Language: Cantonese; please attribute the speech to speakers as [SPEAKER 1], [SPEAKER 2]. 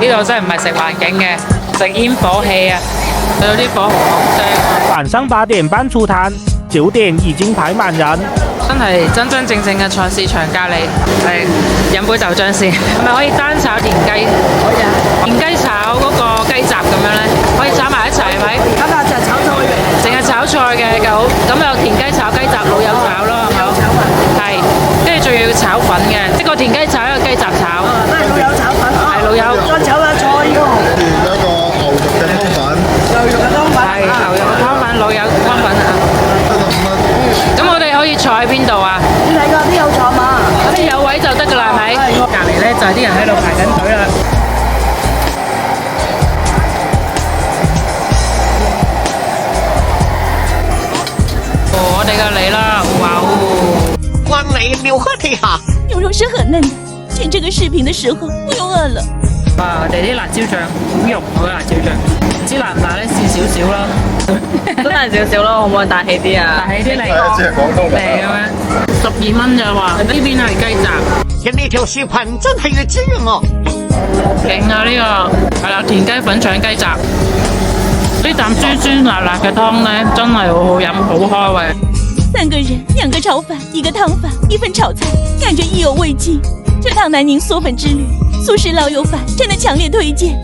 [SPEAKER 1] 呢度真係唔係食環境嘅，食煙火氣啊！有啲火紅紅聲。
[SPEAKER 2] 晚上8點半出攤，9點已經排滿人。
[SPEAKER 1] 真係真真正正嘅菜市場隔離，嚟飲杯酒漿先。係咪可以單炒田雞？可以啊。田雞炒嗰個雞雜咁樣咧，可以炒埋一齊係咪？
[SPEAKER 3] 咁啊就炒菜嘅。
[SPEAKER 1] 淨係炒菜嘅就好，咁有田雞炒雞雜，老友炒咯，係咪？
[SPEAKER 3] 炒粉。
[SPEAKER 1] 係，跟住仲要炒粉嘅，一個田雞炒，一個雞雜炒。
[SPEAKER 3] 都係老友炒粉。
[SPEAKER 1] 係老友。
[SPEAKER 3] 再炒下菜喎。
[SPEAKER 4] 一個牛肉嘅湯粉。
[SPEAKER 3] 牛肉嘅湯粉。
[SPEAKER 1] 係牛肉嘅湯粉，老友湯粉啊。咁我哋可以坐喺邊度啊？
[SPEAKER 3] 你睇過啲有坐嘛？
[SPEAKER 1] 啲有位就得㗎啦，係咪？隔離咧就係啲人喺度排緊隊啦。我哋嘅嚟啦，哇哦！
[SPEAKER 5] 光磊柳河地哈，
[SPEAKER 6] 牛肉是很嫩的，剪这个视频的時候不用餓了。
[SPEAKER 1] 哇！我哋啲辣椒醬好溶嗰個辣椒醬，唔知辣唔辣咧？試少少咯，
[SPEAKER 7] 真係少少咯，可唔可以大氣啲啊？
[SPEAKER 1] 大氣啲嚟
[SPEAKER 4] 即係廣東
[SPEAKER 1] 嚟嘅咩？12蚊咋話？呢邊係雞雜，
[SPEAKER 5] 人呢條視頻真係要知哦。
[SPEAKER 1] 勁啊！呢個係啦，田雞粉腸雞雜，呢啖酸酸辣辣嘅湯咧，真係好好飲，好開胃。
[SPEAKER 6] 3個人，2個炒飯，1個湯飯，1份炒菜，感覺意猶未盡。這趟南寧嗦粉之旅，素食老友飯真的強烈推薦。